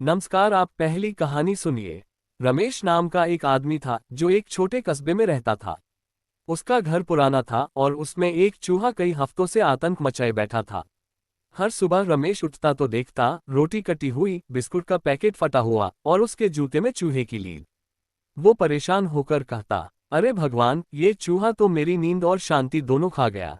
नमस्कार। आप पहली कहानी सुनिए। रमेश नाम का एक आदमी था जो एक छोटे कस्बे में रहता था। उसका घर पुराना था और उसमें एक चूहा कई हफ्तों से आतंक मचाए बैठा था। हर सुबह रमेश उठता तो देखता रोटी कटी हुई, बिस्कुट का पैकेट फटा हुआ और उसके जूते में चूहे की लीद। वो परेशान होकर कहता, अरे भगवान, ये चूहा तो मेरी नींद और शांति दोनों खा गया।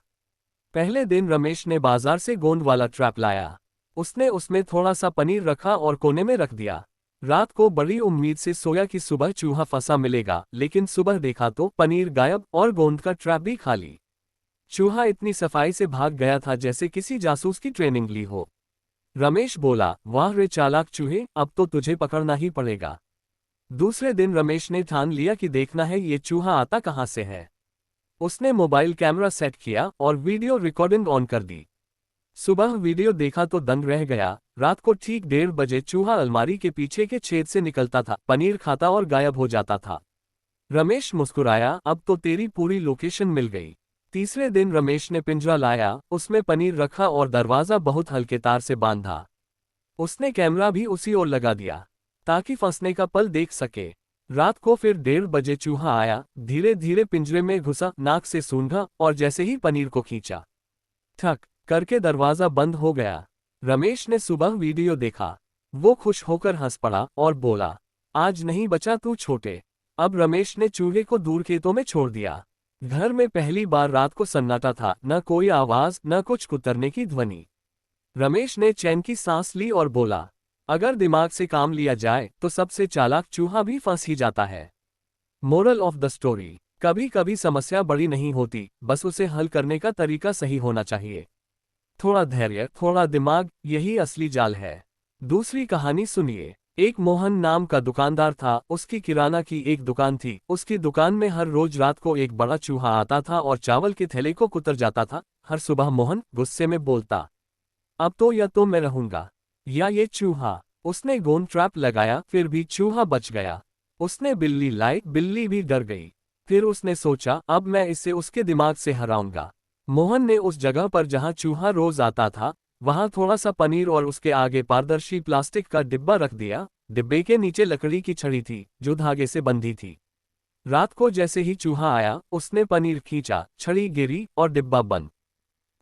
पहले दिन रमेश ने बाजार से गोंद वाला ट्रैप लाया। उसने उसमें थोड़ा सा पनीर रखा और कोने में रख दिया। रात को बड़ी उम्मीद से सोया कि सुबह चूहा फंसा मिलेगा, लेकिन सुबह देखा तो पनीर गायब और गोंद का ट्रैप भी खाली। चूहा इतनी सफाई से भाग गया था जैसे किसी जासूस की ट्रेनिंग ली हो। रमेश बोला, वाह रे चालाक चूहे, अब तो तुझे पकड़ना ही पड़ेगा। दूसरे दिन रमेश ने ठान लिया कि देखना है ये चूहा आता कहाँ से है। उसने मोबाइल कैमरा सेट किया और वीडियो रिकॉर्डिंग ऑन कर दी। सुबह वीडियो देखा तो दंग रह गया। रात को ठीक 1:30 बजे चूहा अलमारी के पीछे के छेद से निकलता था, पनीर खाता और गायब हो जाता था। रमेश मुस्कुराया, अब तो तेरी पूरी लोकेशन मिल गई। तीसरे दिन रमेश ने पिंजरा लाया, उसमें पनीर रखा और दरवाजा बहुत हल्के तार से बांधा। उसने कैमरा भी उसी ओर लगा दिया ताकि फंसने का पल देख सके। रात को फिर 1:30 बजे चूहा आया, धीरे धीरे पिंजरे में घुसा, नाक से सूंघा और जैसे ही पनीर को खींचा, ठक करके दरवाजा बंद हो गया। रमेश ने सुबह वीडियो देखा। वो खुश होकर हंस पड़ा और बोला, आज नहीं बचा तू छोटे। अब रमेश ने चूहे को दूर खेतों में छोड़ दिया। घर में पहली बार रात को सन्नाटा था, न कोई आवाज, न कुछ कुतरने की ध्वनि। रमेश ने चैन की सांस ली और बोला, अगर दिमाग से काम लिया जाए तो सबसे चालाक चूहा भी फंस ही जाता है। मोरल ऑफ द स्टोरी, कभी कभी समस्या बड़ी नहीं होती, बस उसे हल करने का तरीका सही होना चाहिए। थोड़ा धैर्य, थोड़ा दिमाग, यही असली जाल है। दूसरी कहानी सुनिए। एक मोहन नाम का दुकानदार था। उसकी किराना की एक दुकान थी। उसकी दुकान में हर रोज रात को एक बड़ा चूहा आता था और चावल के थैले को कुतर जाता था। हर सुबह मोहन गुस्से में बोलता, अब तो या तो मैं रहूंगा या ये चूहा। उसने गोंद ट्रैप लगाया, फिर भी चूहा बच गया। उसने बिल्ली लाई, बिल्ली भी डर गई। फिर उसने सोचा, अब मैं इसे उसके दिमाग से हराऊंगा। मोहन ने उस जगह पर जहां चूहा रोज आता था, वहां थोड़ा सा पनीर और उसके आगे पारदर्शी प्लास्टिक का डिब्बा रख दिया। डिब्बे के नीचे लकड़ी की छड़ी थी जो धागे से बंधी थी। रात को जैसे ही चूहा आया, उसने पनीर खींचा, छड़ी गिरी और डिब्बा बंद।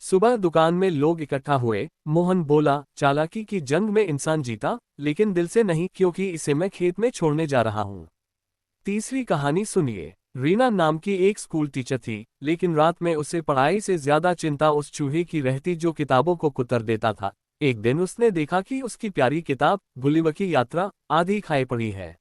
सुबह दुकान में लोग इकट्ठा हुए। मोहन बोला, चालाकी की जंग में इंसान जीता, लेकिन दिल से नहीं, क्योंकि इसे मैं खेत में छोड़ने जा रहा हूँ। तीसरी कहानी सुनिए। रीना नाम की एक स्कूल टीचर थी, लेकिन रात में उसे पढ़ाई से ज्यादा चिंता उस चूहे की रहती जो किताबों को कुतर देता था। एक दिन उसने देखा कि उसकी प्यारी किताब गुलिवर की यात्रा आधी खाई पड़ी है।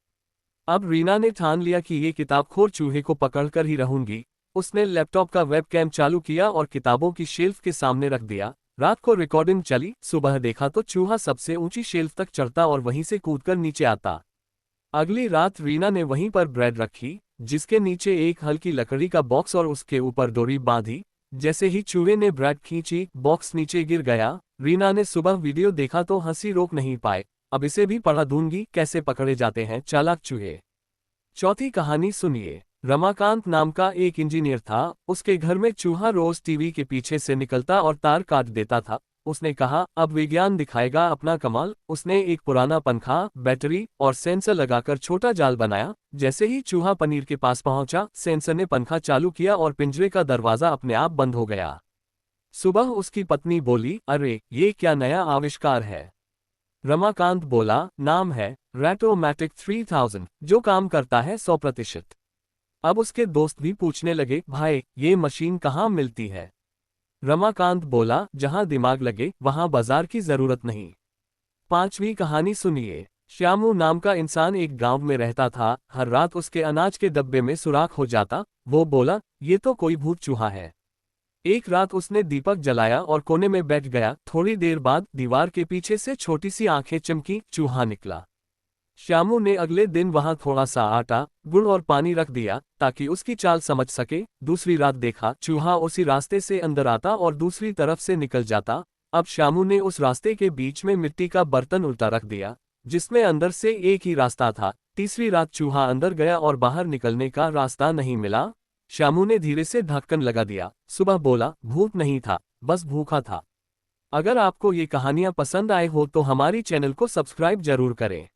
अब रीना ने ठान लिया कि ये किताबखोर चूहे को पकड़कर ही रहूंगी। उसने लैपटॉप का वेबकैम चालू किया और किताबों की शेल्फ के सामने रख दिया। रात को रिकॉर्डिंग चली। सुबह देखा तो चूहा सबसे ऊंची शेल्फ तक चढ़ता और वहीं से कूदकर नीचे आता। अगली रात रीना ने वहीं पर ब्रेड रखी, जिसके नीचे एक हल्की लकड़ी का बॉक्स और उसके ऊपर डोरी बांधी। जैसे ही चूहे ने ब्रेड खींची, बॉक्स नीचे गिर गया। रीना ने सुबह वीडियो देखा तो हंसी रोक नहीं पाए। अब इसे भी पढ़ा दूंगी, कैसे पकड़े जाते हैं चालाक चूहे। चौथी कहानी सुनिए। रमाकांत नाम का एक इंजीनियर था। उसके घर में चूहा रोज टीवी के पीछे से निकलता और तार काट देता था। उसने कहा, अब विज्ञान दिखाएगा अपना कमाल। उसने एक पुराना पंखा, बैटरी और सेंसर लगाकर छोटा जाल बनाया। जैसे ही चूहा पनीर के पास पहुंचा, सेंसर ने पंखा चालू किया और पिंजरे का दरवाजा अपने आप बंद हो गया। सुबह उसकी पत्नी बोली, अरे ये क्या नया आविष्कार है। रमाकांत बोला, नाम है रैटोमैटिक 3000, जो काम करता है 100%। अब उसके दोस्त भी पूछने लगे, भाई ये मशीन कहाँ मिलती है। रमाकांत बोला, जहां दिमाग लगे वहां बाजार की जरूरत नहीं। पांचवी कहानी सुनिए। श्यामू नाम का इंसान एक गांव में रहता था। हर रात उसके अनाज के डब्बे में सुराख हो जाता। वो बोला, ये तो कोई भूत चूहा है। एक रात उसने दीपक जलाया और कोने में बैठ गया। थोड़ी देर बाद दीवार के पीछे से छोटी सी आंखें चमकी, चूहा निकला। श्यामू ने अगले दिन वहां थोड़ा सा आटा, गुड़ और पानी रख दिया ताकि उसकी चाल समझ सके। दूसरी रात देखा, चूहा उसी रास्ते से अंदर आता और दूसरी तरफ से निकल जाता। अब श्यामू ने उस रास्ते के बीच में मिट्टी का बर्तन उल्टा रख दिया, जिसमें अंदर से एक ही रास्ता था। तीसरी रात चूहा अंदर गया और बाहर निकलने का रास्ता नहीं मिला। श्यामू ने धीरे से ढक्कन लगा दिया। सुबह बोला, भूत नहीं था, बस भूखा था। अगर आपको ये कहानियाँ पसंद आए हो तो हमारी चैनल को सब्सक्राइब जरूर करें।